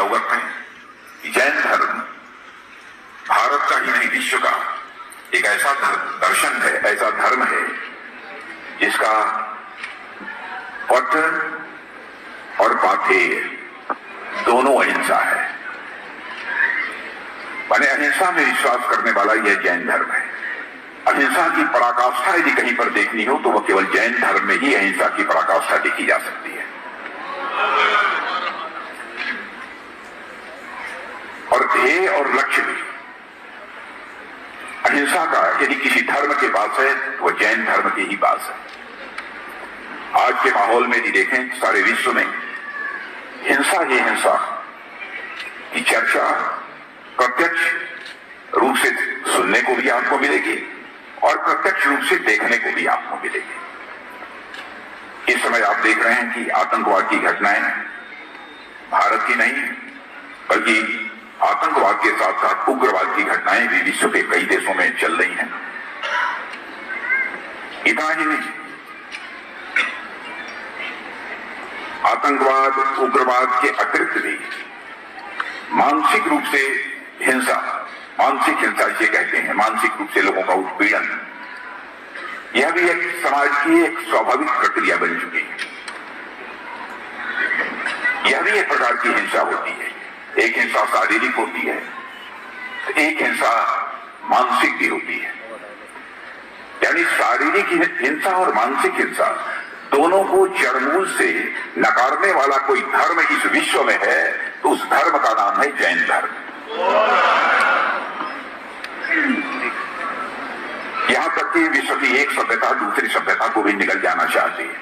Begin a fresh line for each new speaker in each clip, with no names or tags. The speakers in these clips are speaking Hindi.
अवगत हैं कि जैन धर्म भारत का ही नहीं विश्व का एक ऐसा दर्शन है, ऐसा धर्म है जिसका पथ और पाथेय दोनों अहिंसा है। माने अहिंसा में विश्वास करने वाला यह जैन धर्म है। अहिंसा की पराकाष्ठा यदि कहीं पर देखनी हो तो वह केवल जैन धर्म में ही अहिंसा की पराकाष्ठा देखी जा सकती है। और ध्येय और लक्ष्य भी अहिंसा का यदि किसी धर्म के पास है तो वह जैन धर्म के ही पास है। आज के माहौल में यदि देखें सारे विश्व में हिंसा ही हिंसा की चर्चा प्रत्यक्ष रूप से सुनने को भी आपको मिलेगी और प्रत्यक्ष रूप से देखने को भी आपको मिलेगी। इस समय आप देख रहे हैं कि आतंकवाद की घटनाएं भारत की नहीं बल्कि आतंकवाद के साथ साथ उग्रवाद की घटनाएं भी विश्व के कई देशों में चल रही हैं। इतना ही नहीं, आतंकवाद उग्रवाद के अतिरिक्त भी मानसिक रूप से हिंसा, मानसिक हिंसा इसे कहते हैं, मानसिक रूप से लोगों का उत्पीड़न, यह भी एक समाज की एक स्वाभाविक प्रक्रिया बन चुकी है। यह भी एक प्रकार की हिंसा होती है। एक हिंसा शारीरिक होती है, एक हिंसा मानसिक भी होती है। यानी शारीरिक हिंसा और मानसिक हिंसा दोनों को जड़मूल से नकारने वाला कोई धर्म इस विश्व में है तो उस धर्म का नाम है जैन धर्म। यहां तक कि विश्व की एक सभ्यता दूसरी सभ्यता को भी निगल जाना चाहती है।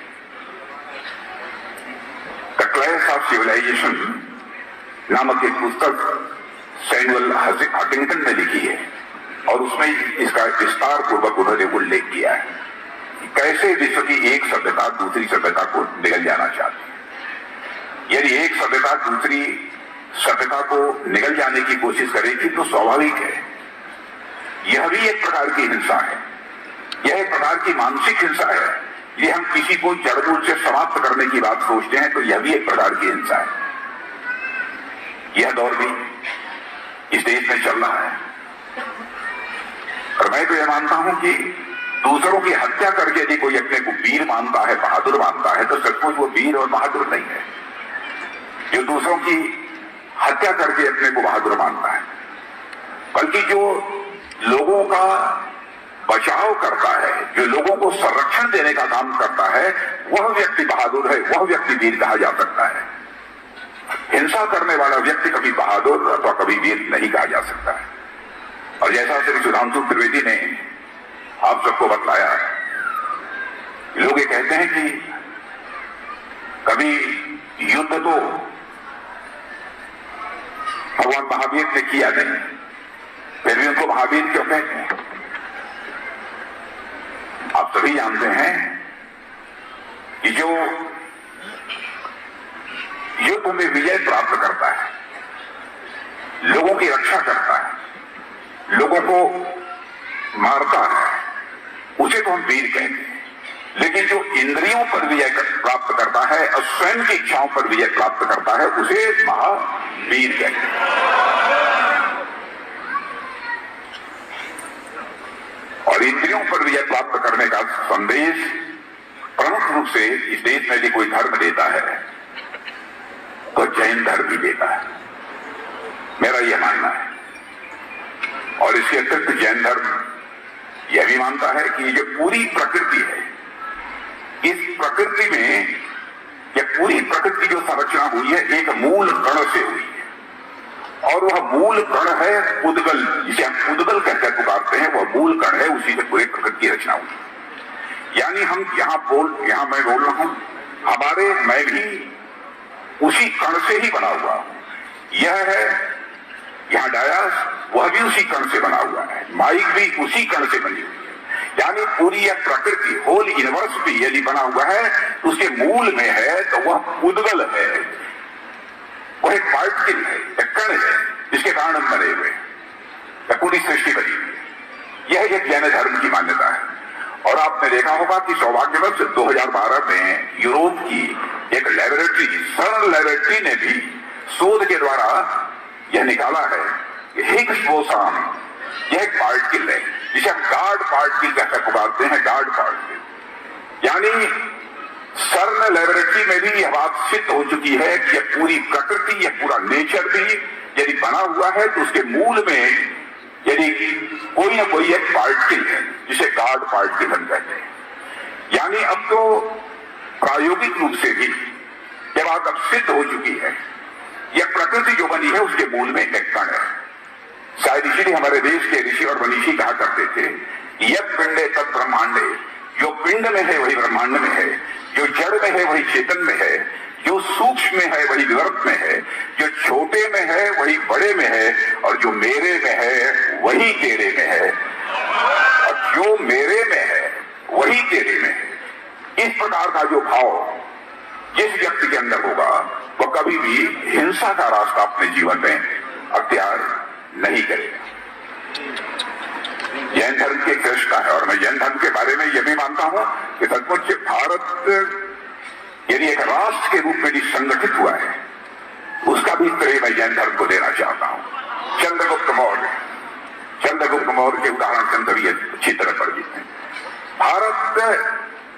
द क्लैश ऑफ सिविलाइजेशन नामक एक पुस्तक सैमुअल हंटिंगटन ने लिखी है और उसमें इसका विस्तार पूर्वक उन्होंने उल्लेख किया है कि कैसे विश्व की एक सभ्यता दूसरी सभ्यता को निगल जाना चाहती है। यदि एक सभ्यता दूसरी सभ्यता को निगल जाने की कोशिश करेगी तो स्वाभाविक है यह भी एक प्रकार की हिंसा है, यह एक प्रकार की मानसिक हिंसा है। यदि हम किसी को जड़मूल से समाप्त करने की बात सोचते हैं तो यह भी एक प्रकार की हिंसा है। यह दौर भी इस देश में चल रहा है और मैं तो यह मानता हूं कि दूसरों की हत्या करके यदि कोई अपने को वीर मानता है, बहादुर मानता है, तो सचमुच वो वीर और बहादुर नहीं है। जो दूसरों की हत्या करके अपने को बहादुर मानता है, बल्कि जो लोगों का बचाव करता है, जो लोगों को संरक्षण देने का काम करता है, वह व्यक्ति बहादुर है, वह व्यक्ति वीर कहा जा सकता है। हिंसा करने वाला व्यक्ति कभी बहादुर अथवा कभी वीर नहीं कहा जा सकता है। और जैसा श्री सुधांशु त्रिवेदी ने आप सबको बतलाया, लोग ये कहते हैं कि कभी युद्ध तो भगवान महावीर ने किया नहीं, फिर भी उनको महावीर क्यों कहते हैं? आप सभी जानते हैं कि जो युद्ध में विजय प्राप्त करता है, लोगों की रक्षा करता है, लोगों को मारता है, उसे तो हम वीर कहते हैं। लेकिन जो इंद्रियों पर विजय प्राप्त करता है और स्वयं की इच्छाओं पर विजय प्राप्त करता है उसे महावीर कहते हैं। और इंद्रियों पर विजय प्राप्त करने का संदेश प्रमुख रूप से इस देश में यदि कोई धर्म देता है तो जैन धर्म भी देता है, मेरा यह मानना है। और इसके अतिरिक्त जैन धर्म यह भी मानता है कि ये जो पूरी प्रकृति है, इस प्रकृति में यह पूरी प्रकृति जो संरचना हुई है एक मूल कण से हुई है और वह मूल कण है उद्गल, जिसे हम उद्गल कहकर पुकारते हैं, वह मूल कण है, उसी से पूरी प्रकृति की रचना हुई। यानी हम यहां मैं बोल रहा हूं, हमारे मैं भी उसी कण से ही बना हुआ हूं। यह है यहां डायास, वह भी उसी कण से बना हुआ है, माइक भी उसी कण से बनी हुई है। यानी पूरी यह प्रकृति, होल यूनिवर्स भी यदि बना हुआ है तो उसके मूल में है तो वह उद्गल है, वह एक पार्टिकल है, एक कण है जिसके कारण हम बने हुए हैं, पूरी सृष्टि बनी हुई है। यह एक जैन धर्म की मान्यता है। और आपने देखा होगा कि सौभाग्यवश 2012 में यूरोप की एक लेबोरेटरी, सर्न लेबोरेटरी ने भी शोध के द्वारा यह निकाला है कि हिग्स बोसॉन यह एक पार्टिकल है जिसे हम गार्ड पार्टिकल कहकर पुकारते हैं, गार्ड पार्टिकल। यानी सर्न लेबोरेटरी में भी यह बात सिद्ध हो चुकी है कि यह पूरी प्रकृति, यह पूरा नेचर भी यदि बना हुआ है तो उसके मूल में यदि कोई ना कोई एक पार्टिकल है जिसे गार्ड पार्टिकल हम कहते हैं। यानी अब तो प्रायोगिक रूप से भी यह बात अब सिद्ध हो चुकी है, यह प्रकृति जो बनी है उसके मूल में एक कण है। शायद इसीलिए हमारे देश के ऋषि और मनीषी कहा करते थे, यह पिंडे तत् ब्रह्मांडे, जो पिंड में है वही ब्रह्मांड में है, जो जड़ में है वही चेतन में है, जो सूक्ष्म में है वही विवर्त में है, जो छोटे में है वही बड़े में है, और जो मेरे में है वही तेरे में है, और जो मेरे में है वही तेरे में है। इस प्रकार का जो भाव जिस व्यक्ति के अंदर होगा वह कभी भी हिंसा का रास्ता अपने जीवन में अख्तियार नहीं करेगा। जैन धर्म की कृष्णा है, और मैं जैन धर्म के बारे में यह भी मानता हूं कि सचमुच भारत यदि एक राष्ट्र के रूप में भी संगठित हुआ है, उसका भी श्रेय मैं जैन धर्म को देना चाहता हूं। चंद्रगुप्त मौर्य के उदाहरण के अंदर ये अच्छी तरह परिचित है। भारत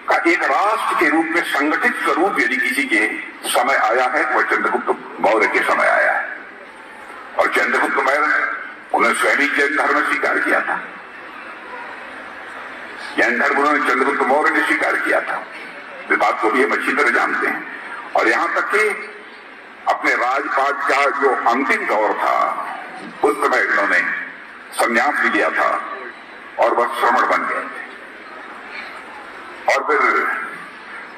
का एक राष्ट्र के रूप में संगठित स्वरूप यदि किसी के समय आया है तो वह चंद्रगुप्त मौर्य के समय आया है। और चंद्रगुप्त मौर्य उन्होंने स्वयं जैन धर्म स्वीकार किया था, जैन धर्म उन्होंने चंद्रगुप्त मौर्य ने स्वीकार किया था। इस बात को भी हम अच्छी तरह जानते हैं। और यहां तक कि अपने राजपाट का जो अंतिम दौर था उस समय उन्होंने संन्यास भी लिया था और वह श्रमण बन गए थे। और फिर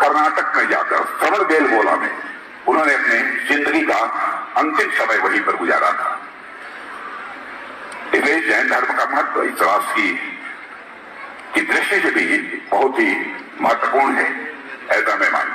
कर्नाटक में जाकर श्रवण बेलगोला में उन्होंने अपने जिंदगी का अंतिम समय वहीं पर गुजारा था। इसलिए जैन धर्म का महत्व इस राष्ट्र की दृष्टि से भी बहुत ही महत्वपूर्ण है, ऐसा मैं मानता हूं।